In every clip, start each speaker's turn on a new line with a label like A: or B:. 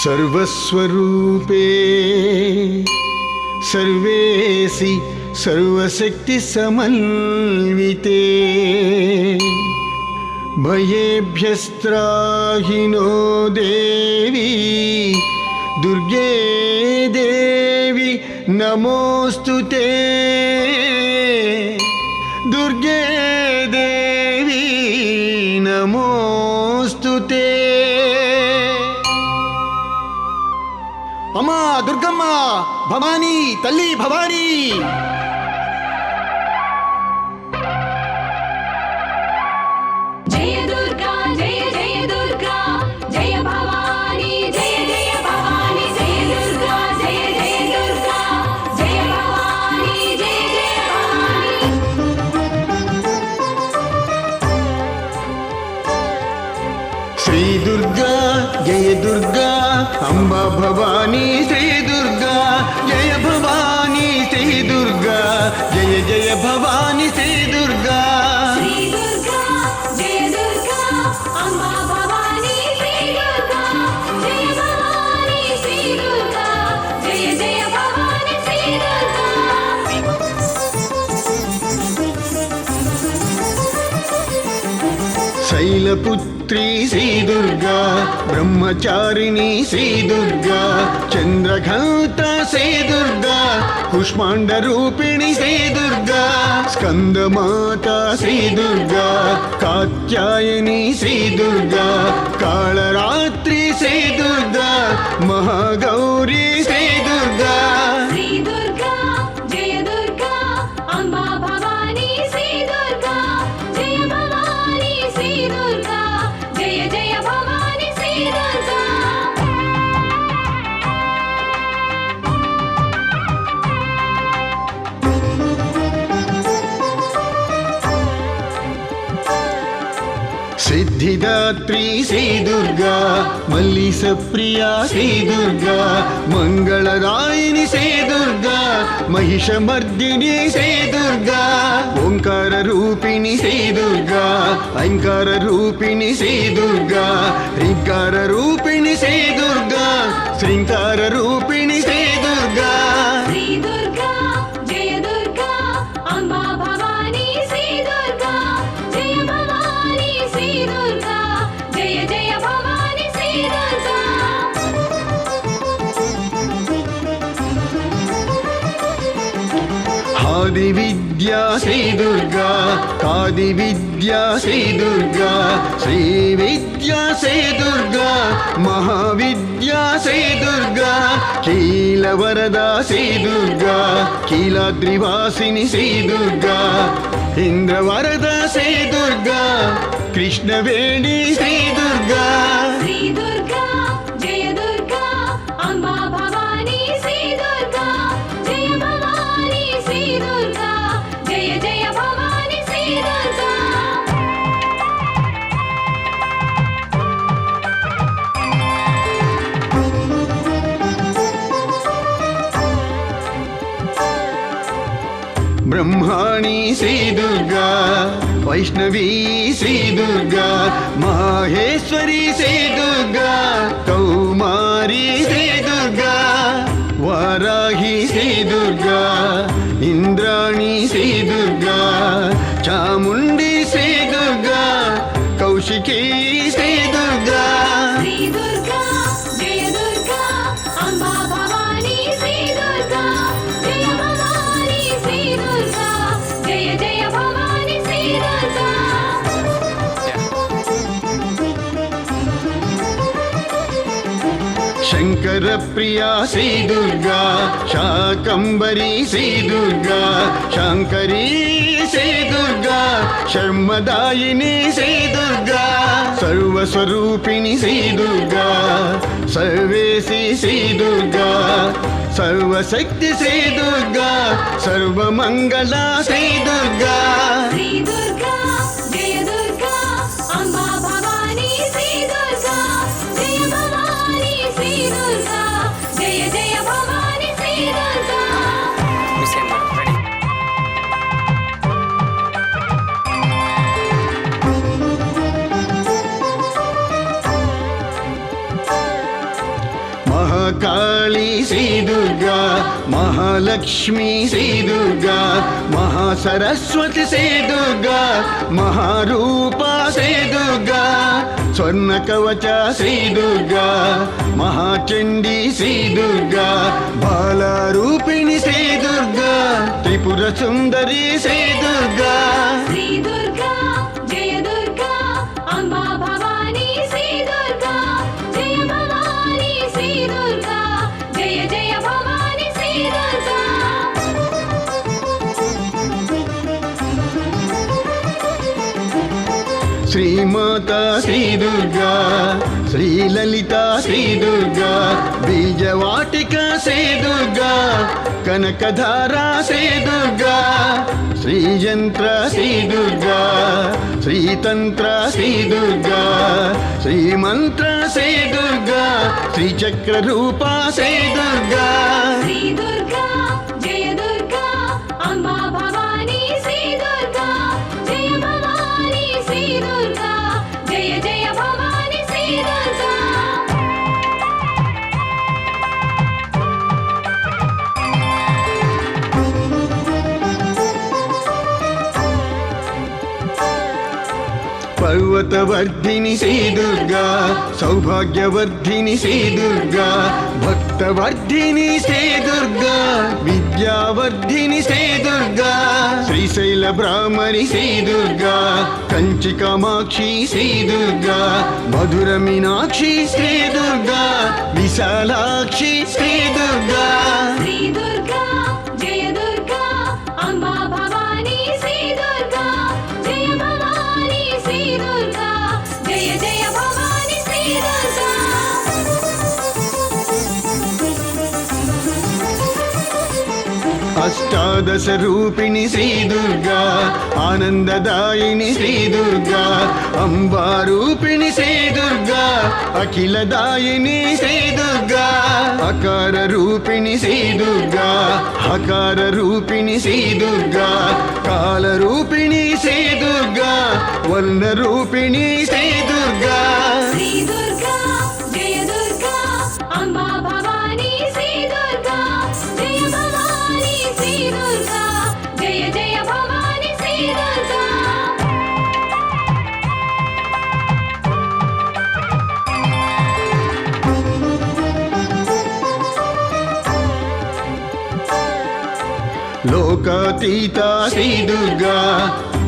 A: सर्वस्वरूपे सर्वेसि सर्वशक्ति समन्विते भयेभ्यस्त्राहि no देवी दुर्गे देवी नमोस्तुते दुर्गे देवी नमोस्तुते अम्मा दुर्गम्म भवानी तल्ली भवानी
B: जय दुर्गा जय जय दुर्गा जय भवानी जय जय भवानी जय दुर्गा जय जय दुर्गा जय भवानी जय जय भवानी
A: श्री दुर्गा जय दुर्गा अम्बा भवानी श्री दुर्गा जय भवानी श्री दुर्गा जय जय भवानी श्री दुर्गा
B: श्री दुर्गा जय दुर्गा अम्बा भवानी श्री दुर्गा जय भवानी श्री दुर्गा जय जय भवानी श्री दुर्गा
A: शैलपुत्री श्री दुर्गा ब्रह्मचारिणी श्री दुर्गा चंद्रघंटा श्री दुर्गा कुष्मांड रूपिणी श्री दुर्गा स्कंदमाता श्री दुर्गा कात्यायनी श्री दुर्गा कालरात्रि श्री दुर्गा महागौरी श्री दुर्गा
B: श्री दुर्गा जय दुर्गा अम्बा भवानी श्री दुर्गा जय भवानी श्री दुर्गा जय जय भवानी श्री दुर्गा
A: सिद्धिदात्री श्री दुर्गा मल्लिसप्रिया श्री दुर्गा मंगलदायिनी श्री दुर्गा महिषमर्दिनी श्री दुर्गा ओंकार रूपिणी श्री दुर्गा ऐंकार रूपिणी श्री दुर्गा ह्रींकार रूपिणी श्री दुर्गा श्रींकार रूपिणी श्री दुर्गा
B: श्री दुर्गा जय दुर्गा अम्बा भवानी श्री दुर्गा जय भवानी श्री दुर्गा जय जय भवानी श्री दुर्गा
A: आदिविद्या श्री दुर्गा आदिविद्या श्री दुर्गा श्रीविद्या श्री दुर्गा महाविद्या श्री दुर्गा कीलवरदा श्री दुर्गा कीलाद्रिवासिनी श्री दुर्गा इंद्रवरदा श्री दुर्गा कृष्णवेणी श्री दुर्गा
B: श्री दुर्गा जय दुर्गा अम्बा भवानी श्री दुर्गा जय भवानी श्री दुर्गा जय जय भवानी श्री दुर्गा
A: ब्रह्माणी श्री दुर्गा वैष्णवी श्री दुर्गा माहेश्वरी श्री दुर्गा कौमारी श्री दुर्गा वाराही श्री दुर्गा इंद्राणी श्री दुर्गा चामुंडी श्री दुर्गा कौशिकी श्री दुर्गा
B: श्री दुर्गा जय दुर्गा अम्बा भवानी श्री दुर्गा जय भवानी श्री दुर्गा जय जय भवानी श्री दुर्गा
A: शंकर प्रिया श्री दुर्गा शाकंबरी श्री दुर्गा शंकरी श्री दुर्गा शर्मदायिनी श्री दुर्गा सर्वस्वरूपिणी श्री दुर्गा सर्वेसी श्री दुर्गा सर्वशक्ति श्री दुर्गा सर्वमंगला श्री दुर्गा
B: श्री दुर्गा जय दुर्गा अम्बा भवानी श्री दुर्गा जय भवानी श्री दुर्गा जय जय भवानी श्री दुर्गा
A: మహాకాళీ శ్రీ దుర్గా, మహాలక్ష్మి శ్రీ దుర్గా, మహాసరస్వతి శ్రీ దుర్గా, మహారూప శ్రీ దుర్గా, స్వర్ణ కవచ శ్రీ దుర్గా, మహాచండీ శ్రీ దుర్గా, బాలారూపిణి శ్రీ దుర్గా, త్రిపుర సుందరి శ్రీ దుర్గా.
B: శ్రీ దుర్గా జయ దుర్గా అంబా భవానీ శ్రీ దుర్గా, జయ భవానీ శ్రీ దుర్గా, జయ జయ భవానీ శ్రీ దుర్గా.
A: శ్రీమాతా శ్రీ దుర్గా, శ్రీలలిత శ్రీ దుర్గా, బీజవాటిక శ్రీ దుర్గా, కనకధార శ్రీ దుర్గా, శ్రీయంత్ర శ్రీ దుర్గా, శ్రీతంత్ర శ్రీ దుర్గా, శ్రీమంత్ర శ్రీ దుర్గా, శ్రీచక్ర రూప శ్రీ దుర్గా.
B: శ్రీ దుర్గా జయ దుర్గా అంబా భవానీ శ్రీ దుర్గా, జయ భవానీ శ్రీ దుర్గా, జయ జయ భవానీ శ్రీ దుర్గా.
A: పర్వతవర్ధిని శ్రీ దుర్గా, సౌభాగ్యవర్ధిని శ్రీ దుర్గా, భక్తవర్ధిని శ్రీ దుర్గా, విద్యావర్ధిని శ్రీ దుర్గా, శ్రీశైల బ్రాహ్మణి శ్రీ దుర్గా, కంచి కామాక్షి శ్రీ దుర్గా, మధుర మీనాక్షి శ్రీ దుర్గా, విశాలాక్షి శ్రీ దుర్గా.
B: శ్రీ దుర్గా జయ దుర్గా అంబా భవానీ శ్రీ దుర్గా, జయ భవానీ శ్రీ దుర్గా, జయ జయ భవానీ శ్రీ దుర్గా.
A: అష్టాదశ రూపిణి శ్రీ దుర్గా, ఆనందదాయిని శ్రీ దుర్గా, అంబారూపిణి శ్రీ దుర్గా, అఖిలదాయిని శ్రీ దుర్గా, అకార రూపిణి శ్రీ దుర్గా, హకార రూపిణి శ్రీ దుర్గా, కాల రూపిణి శ్రీ దుర్గా, వర్ణ రూపిణి శ్రీ దుర్గా.
B: శ్రీ దుర్గా జయ దుర్గా అంబా భవానీ శ్రీ దుర్గా, జయ భవానీ శ్రీ దుర్గా, జయ జయ భవానీ శ్రీ దుర్గా.
A: లోకాతీత శ్రీ దుర్గా,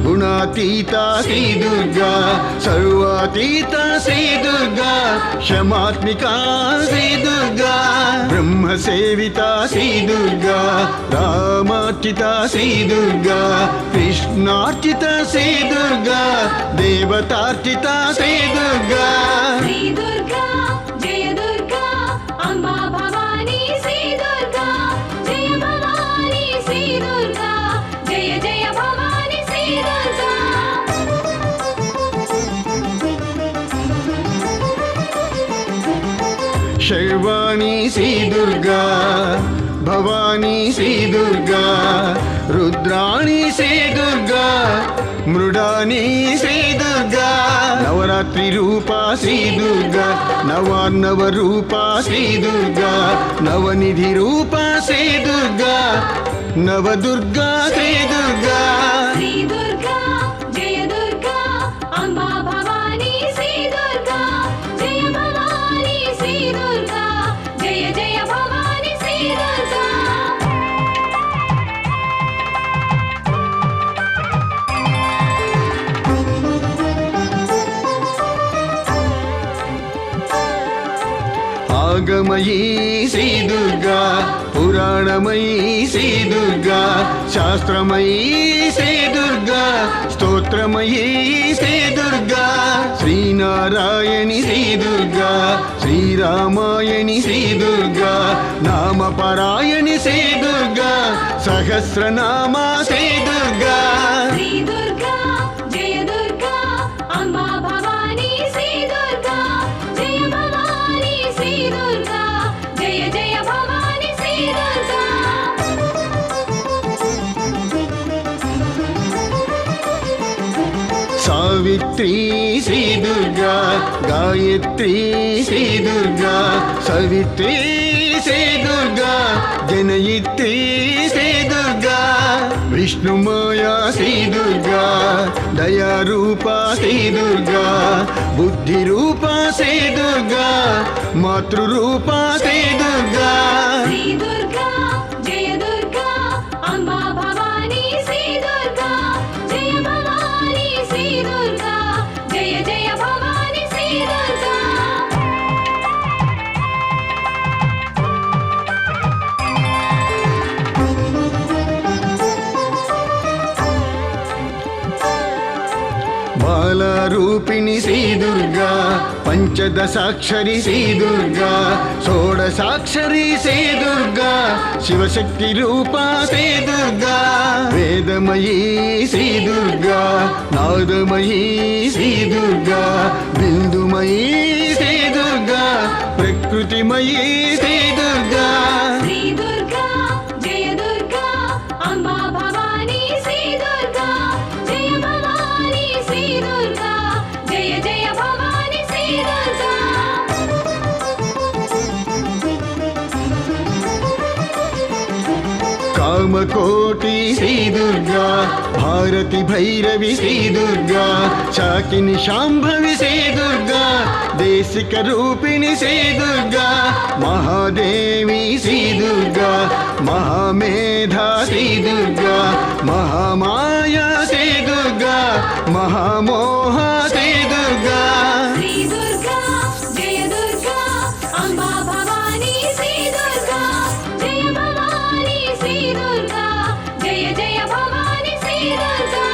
A: గుణాతీత శ్రీ దుర్గా, సర్వాతీత శ్రీ దుర్గా, క్షమాత్మిక శ్రీ దుర్గా, బ్రహ్మ సేవిత శ్రీ దుర్గా, రామార్చిత శ్రీ దుర్గా, కృష్ణార్చిత శ్రీ దుర్గా, దేవతార్చిత శ్రీ దుర్గా.
B: శ్రీ దుర్గా జయ దుర్గా అంబా భవానీ శ్రీ దుర్గా, జయ భవానీ శ్రీ దుర్గా, జయ జయ భవానీ శ్రీ దుర్గా.
A: శర్వాణి శ్రీ దుర్గా, భవానీ శ్రీ దుర్గా, రుద్రాణి శ్రీ దుర్గా, మృడాని శ్రీ దుర్గా, నవరాత్రి రూప శ్రీ దుర్గా, నవార్ణవ రూప శ్రీ దుర్గా, నవనిధి రూప శ్రీ దుర్గా, నవదుర్గా శ్రీ దుర్గా.
B: శ్రీ దుర్గా జయ దుర్గా అంబా భవానీ శ్రీ దుర్గా, జయ భవానీ శ్రీ దుర్గా, జయ జయ భవానీ శ్రీ దుర్గా.
A: ఆగమయీ శ్రీ దుర్గా, పురాణమయీ శ్రీ దుర్గా, శాస్త్రమయీ శ్రీ దుర్గా, స్తోత్రమయీ శ్రీ దుర్గా, శ్రీనారాయణి శ్రీ దుర్గా, శ్రీరామాయణి శ్రీ దుర్గా, నామపరాయణి శ్రీ దుర్గా, సహస్రనామ శ్రీ దుర్గా.
B: శ్రీ దుర్గా జయ దుర్గా అంబా భవానీ శ్రీ దుర్గా, జయ భవానీ శ్రీ దుర్గా, జయ జయ భవానీ శ్రీ దుర్గా.
A: ಸಾವಿತ್ರಿ ಶ್ರೀ ದುರ್ಗಾ, ಗಾಯತ್ರಿ ಶ್ರೀ ದುರ್ಗಾ, ಸಾವಿತ್ರಿ ಶ್ರೀ ದುರ್ಗಾ, ಜನಯಿತ್ರಿ ಶ್ರೀ ದುರ್ಗಾ, ವಿಷ್ಣುಮಾಯಾ ಶ್ರೀ ದುರ್ಗಾ, ದಯಾರೂಪ ಶ್ರೀ ದುರ್ಗಾ, ಬುದ್ಧಿರೂಪ ಶ್ರೀ ದುರ್ಗಾ, ಮಾತೃರೂಪ ಶ್ರೀ ದುರ್ಗಾ.
B: శ్రీ దుర్గా జయ దుర్గా అంబా భవానీ శ్రీ దుర్గా జయ భవానీ శ్రీ దుర్గా జయ జయ భవానీ శ్రీ దుర్గా.
A: బాలారూపిణి శ్రీ దుర్గా, పంచదశాక్షరి శ్రీ దుర్గా, షోడశాక్షరి శ్రీ దుర్గా, శివశక్తి రూప శ్రీ దుర్గా, వేదమయీ శ్రీ దుర్గా, నాదమయీ శ్రీ దుర్గా, బిందుమయీ శ్రీ దుర్గా, ప్రకృతిమయీ శ్రీ దుర్గా.
B: శ్రీ దుర్గా జయ దుర్గా అంబా భవానీ శ్రీ దుర్గా జయ భవానీ శ్రీ దుర్గా జయ జయ భవానీ శ్రీ దుర్గా.
A: కామకోటి శ్రీ దుర్గా, భారతి భైరవి శ్రీ దుర్గా, శాకిని శాంభవి శ్రీ దుర్గా, దేశిక రూపిణి శ్రీ దుర్గా, మహాదేవి శ్రీ దుర్గా, మహామేధా శ్రీ దుర్గా, మహామాయా శ్రీ దుర్గా, మహామోహ శ్రీ దుర్గా.
B: శ్రీ దుర్గా జయ దుర్గా అంబా భవానీ శ్రీ దుర్గా జయ భవానీ శ్రీ దుర్గా జయ జయ భవానీ శ్రీ దుర్గా.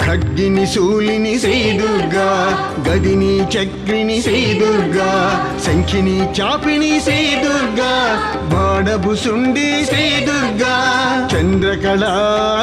A: ఖడ్గిని శూలిని శ్రీ దుర్గా, గదిని చక్రిని శ్రీ దుర్గా, శంఖిని చాపిని శ్రీ దుర్గా, బాణభుసుండి శ్రీ దుర్గా, చంద్రకళా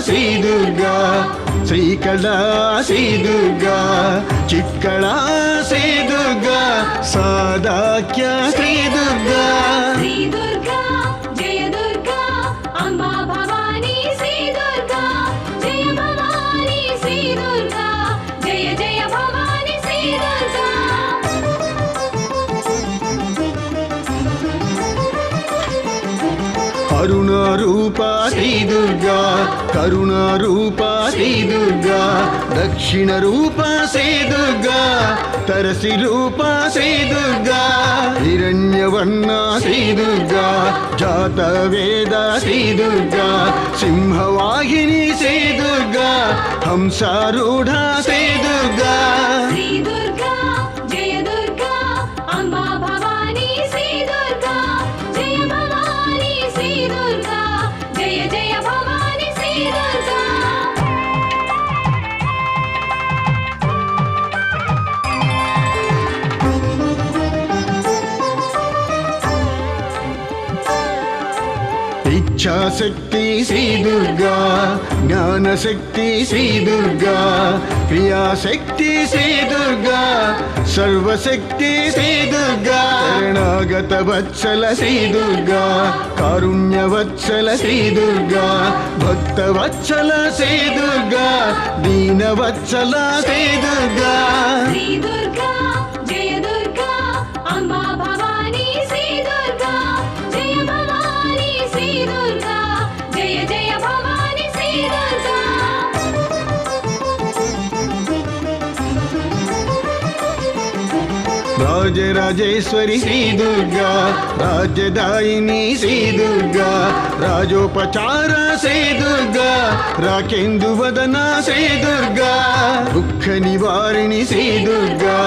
A: శ్రీ దుర్గా, శ్రీకళా శ్రీ దుర్గా, చిత్కళా శ్రీ దుర్గా, సాదాఖ్య శ్రీ దుర్గా.
B: శ్రీ దుర్గా జయ దుర్గా అంబా భవానీ శ్రీ దుర్గా జయ భవానీ శ్రీ దుర్గా జయ జయ భవానీ శ్రీ దుర్గా.
A: అరుణారూప శ్రీ దుర్గా, కరుణారూప శ్రీ దుర్గా, దక్షిణ రూప శ్రీ దుర్గా, తరసి రూప శ్రీ దుర్గా, హిరణ్యవర్ణ శ్రీ దుర్గా, జాత వేద శ్రీ దుర్గా, సింహవాహిని శ్రీ దుర్గా, హంసారూఢ శ్రీ దుర్గా.
B: శ్రీ దుర్గా జయ దుర్గా అంబా భవానీ శ్రీ దుర్గా జయ భవానీ శ్రీ దుర్గా జయ జయ భవానీ శ్రీ దుర్గా.
A: ఇచ్ఛాశక్తి శ్రీ దుర్గా, జ్ఞానశక్తి శ్రీ దుర్గా, క్రియాశక్తి శ్రీ దుర్గా, సర్వశక్తి శ్రీ దుర్గా, శరణాగత వత్సల శ్రీ దుర్గా, కారుణ్యవత్సల శ్రీ దుర్గా, భక్త వత్సల శ్రీ దుర్గా, దీనవత్సల శ్రీ దుర్గా.
B: శ్రీ దుర్గా జయ దుర్గా అంబా భవానీ శ్రీ దుర్గా జయ భవానీ శ్రీ దుర్గా జయ జయ భవానీ శ్రీ దుర్గా.
A: రాజరాజేశ్వరి శ్రీ దుర్గా, రాజ్యదాయిని శ్రీ దుర్గా, రాజోపచార శ్రీ దుర్గా, రాకేందు వదన శ్రీ దుర్గా, దుఃఖ నివారిణి శ్రీ దుర్గా,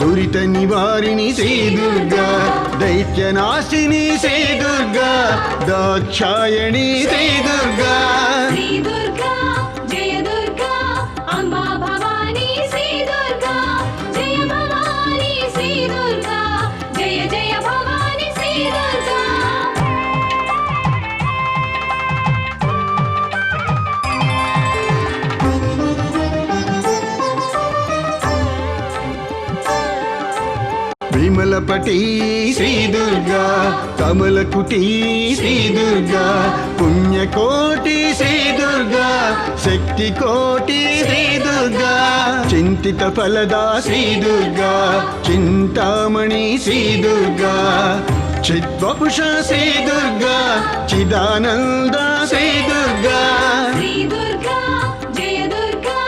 A: దురిత నివారిణి శ్రీ దుర్గా, దైత్యనాశిని శ్రీ దుర్గా, దాక్షాయణి శ్రీ దుర్గా.
B: శ్రీ దుర్గా జయ దుర్గా అంబా భవానీ శ్రీ దుర్గా జయ భవానీ శ్రీ దుర్గా జయ జయ భవానీ శ్రీ దుర్గా.
A: విమల కమలపటి శ్రీ దుర్గా కమలకుటి శ్రీ దుర్గా పుణ్యకోటి శ్రీ దుర్గా శక్తి కోటి శ్రీ దుర్గా చింతిత ఫలదా శ్రీ దుర్గా చింతామణి శ్రీ దుర్గా చిద్వపుష శ్రీ దుర్గా చిదానంద శ్రీ దుర్గా
B: శ్రీ దుర్గా జయ దుర్గా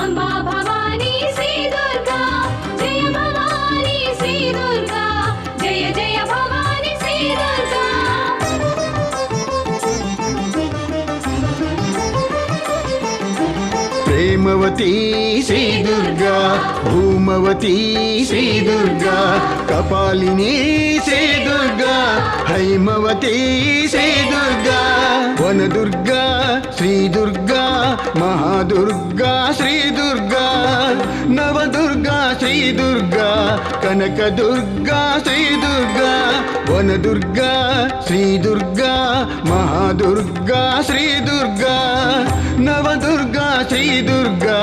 B: అంబా భవానీ శ్రీ దుర్గా జయ భవానీ శ్రీ దుర్గా జయ జయ భవానీ శ్రీ దుర్గా
A: ప్రేమవతి శ్రీ దుర్గా భూమవతి శ్రీ దుర్గా కపాలిని శ్రీ దుర్గా హైమవతి శ్రీ దుర్గా వనదుర్గా శ్రీ దుర్గా మహాదుర్గా శ్రీ దుర్గా నవదుర్గా శ్రీ దుర్గా కనకదుర్గా శ్రీ దుర్గా వనదుర్గా శ్రీ దుర్గా మహాదుర్గా శ్రీ దుర్గా నవదుర్గా శ్రీ దుర్గా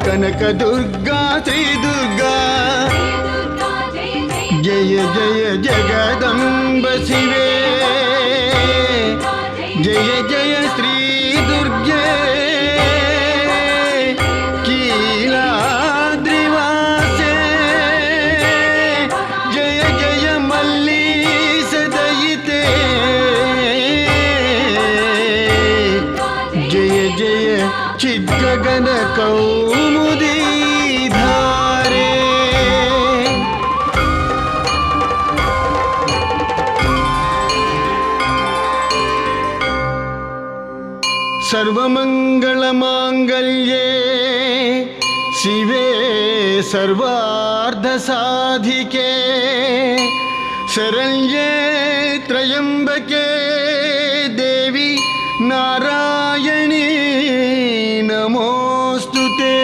A: కనకదుర్గా శ్రీ దుర్గా
B: జయ దుర్గా జయ జయ
A: జయ జయ జగదంబ శివే జయ జయ శ్రీ దుర్గే కీలాద్రివాసే జయ జయ మల్లీశ దయితే జయ జయ చిద్గగన కౌముదీ ధారే सर्वमङ्गलमाङ्गल्ये शिवे सर्वार्धसाधिके शरण्ये त्र्यम्बके देवी नारायणी नमोऽस्तु ते